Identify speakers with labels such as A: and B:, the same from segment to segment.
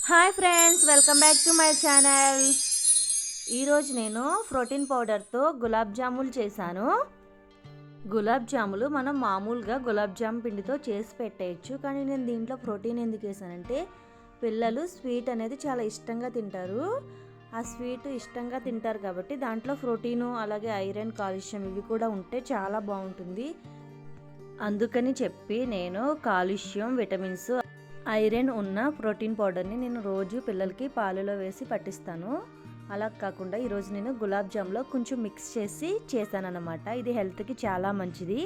A: Hi friends, welcome back to my channel. ఈరోజు నేను protein పౌడర్తో gulab జాములు చేశాను. గులాబ్ జాములు మనం మామూలుగా గులాబ్ జామ్ పిండితో చేసి పెట్టేయచ్చు, కానీ నేను దీంట్లో ప్రోటీన్ ఎందుకు వేసానంటే పిల్లలు స్వీట్ అనేది చాలా ఇష్టంగా తింటారు. ఆ స్వీట్ ఇష్టంగా తింటారు కాబట్టి దాంట్లో ప్రోటీను అలాగే ఐరన్, కాల్షియం ఇవి కూడా ఉంటే చాలా బాగుంటుంది. అందుకని చెప్పి నేను కాల్షియం, విటమిన్స్, ఐరన్ ఉన్న ప్రోటీన్ పౌడర్ని నేను రోజు పిల్లలకి పాలలో వేసి పట్టిస్తాను. అలా కాకుండా ఈరోజు నేను గులాబ్ జామ్లో కొంచెం మిక్స్ చేసి చేశానన్నమాట. ఇది హెల్త్కి చాలా మంచిది.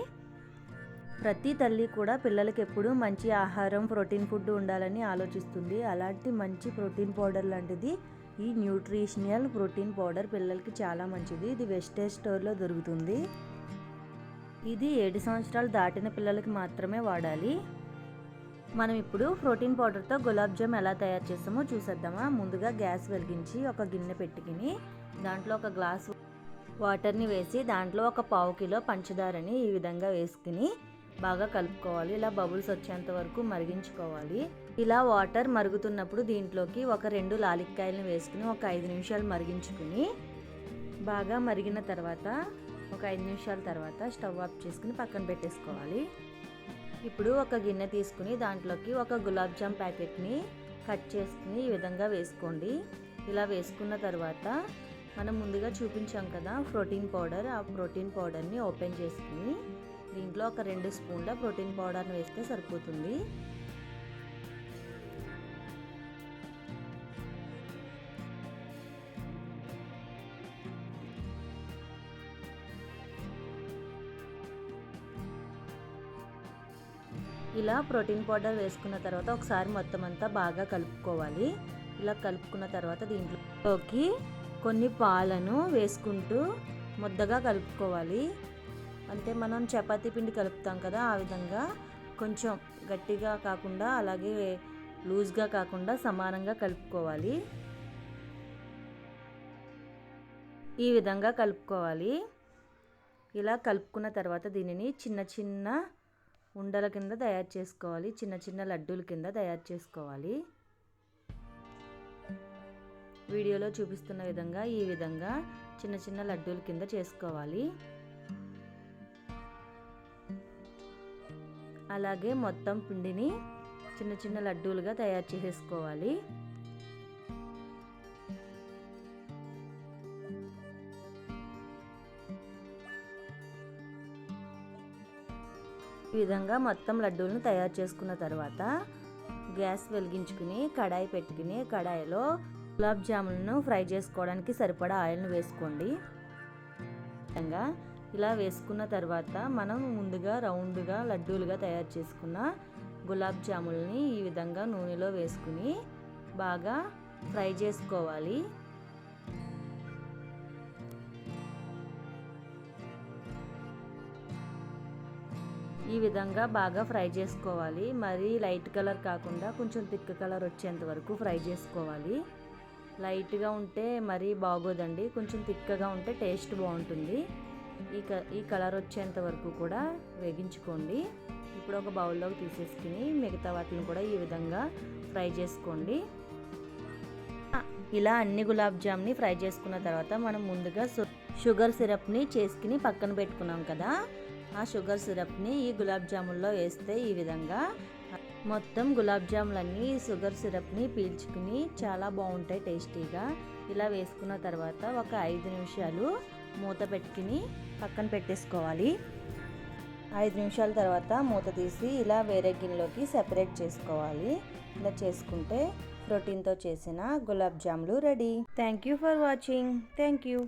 A: ప్రతి తల్లి కూడా పిల్లలకి ఎప్పుడూ మంచి ఆహారం, ప్రోటీన్ ఫుడ్ ఉండాలని ఆలోచిస్తుంది. అలాంటి మంచి ప్రోటీన్ పౌడర్ లాంటిది ఈ న్యూట్రిషనల్ ప్రోటీన్ పౌడర్ పిల్లలకి చాలా మంచిది. ఇది వెస్టేజ్ స్టోర్లో దొరుకుతుంది. ఇది 7 సంవత్సరాలు దాటిన పిల్లలకి మాత్రమే వాడాలి. మనం ఇప్పుడు ప్రోటీన్ పౌడర్తో గులాబ్ జామ్ ఎలా తయారు చేస్తామో చూసేద్దామా. ముందుగా గ్యాస్ వెలిగించి ఒక గిన్నె పెట్టుకుని దాంట్లో ఒక గ్లాస్ వాటర్ని వేసి దాంట్లో ఒక 1/2 కిలో పంచదారని ఈ విధంగా వేసుకుని బాగా కలుపుకోవాలి. ఇలా బబుల్స్ వచ్చేంత వరకు మరిగించుకోవాలి. ఇలా వాటర్ మరుగుతున్నప్పుడు దీంట్లోకి ఒక 2 లాలిక్కాయలను వేసుకుని ఒక 5 నిమిషాలు మరిగించుకుని బాగా మరిగిన తర్వాత ఒక 5 నిమిషాల తర్వాత స్టవ్ ఆఫ్ చేసుకుని పక్కన పెట్టేసుకోవాలి. ఇప్పుడు ఒక గిన్నె తీసుకుని దాంట్లోకి ఒక గులాబ్ జామ్ ప్యాకెట్ని కట్ చేసుకుని ఈ విధంగా వేసుకోండి. ఇలా వేసుకున్న తర్వాత మనం ముందుగా చూపించాం కదా ప్రోటీన్ పౌడర్, ఆ ప్రోటీన్ పౌడర్ని ఓపెన్ చేసుకుని దీంట్లో ఒక 2 స్పూన్ల ప్రోటీన్ పౌడర్ని వేస్తే సరిపోతుంది. ఇలా ప్రోటీన్ పౌడర్ వేసుకున్న తర్వాత ఒకసారి మొత్తం అంతా బాగా కలుపుకోవాలి. ఇలా కలుపుకున్న తర్వాత దీంట్లోకి కొన్ని పాలను వేసుకుంటూ ముద్దగా కలుపుకోవాలి. అంటే మనం చపాతీ పిండి కలుపుతాం కదా, ఆ విధంగా కొంచెం గట్టిగా కాకుండా అలాగే లూజ్గా కాకుండా సమానంగా కలుపుకోవాలి. ఈ విధంగా కలుపుకోవాలి. ఇలా కలుపుకున్న తర్వాత దీనిని చిన్న చిన్న ఉండల కింద తయారు చేసుకోవాలి. చిన్న చిన్న లడ్డూల కింద తయారు చేసుకోవాలి. వీడియోలో చూపిస్తున్న విధంగా ఈ విధంగా చిన్న చిన్న లడ్డూల కింద చేసుకోవాలి. అలాగే మొత్తం పిండిని చిన్న చిన్న లడ్డూలుగా తయారు చేసేసుకోవాలి. ఈ విధంగా మొత్తం లడ్డూలను తయారు చేసుకున్న తర్వాత గ్యాస్ వెలిగించుకుని కడాయి పెట్టుకుని కడాయిలో గులాబ్ జాములను ఫ్రై చేసుకోవడానికి సరిపడా ఆయిల్ని వేసుకోండి. ఇలా వేసుకున్న తర్వాత మనం ముందుగా రౌండ్గా లడ్డూలుగా తయారు చేసుకున్న గులాబ్ జాములని ఈ విధంగా నూనెలో వేసుకుని బాగా ఫ్రై చేసుకోవాలి. ఈ విధంగా బాగా ఫ్రై చేసుకోవాలి. మరి లైట్ కలర్ కాకుండా కొంచెం థిక్ కలర్ వచ్చేంత వరకు ఫ్రై చేసుకోవాలి. లైట్గా ఉంటే మరీ బాగోదండి, కొంచెం థిక్గా ఉంటే టేస్ట్ బాగుంటుంది. ఈ కలర్ వచ్చేంత వరకు కూడా వేగించుకోండి. ఇప్పుడు ఒక బౌల్లోకి తీసేసుకుని మిగతా వాటిని కూడా ఈ విధంగా ఫ్రై చేసుకోండి. ఇలా అన్ని గులాబ్ జామ్ని ఫ్రై చేసుకున్న తర్వాత మనం ముందుగా షుగర్ సిరప్ని చేసుకుని పక్కన పెట్టుకున్నాం కదా, ఆ షుగర్ సిరప్ని ఈ గులాబ్ జాముల్లో వేస్తే ఈ విధంగా మొత్తం గులాబ్ జాములన్నీ షుగర్ సిరప్ని పీల్చుకుని చాలా బాగుంటాయి టేస్టీగా. ఇలా వేసుకున్న తర్వాత ఒక 5 నిమిషాలు మూత పెట్టుకుని పక్కన పెట్టేసుకోవాలి. 5 నిమిషాల తర్వాత మూత తీసి ఇలా వేరే గిన్నెలోకి సెపరేట్ చేసుకోవాలి. ఇలా చేసుకుంటే ప్రోటీన్తో చేసిన గులాబ్ జాములు ready. Thank you for watching. Thank you.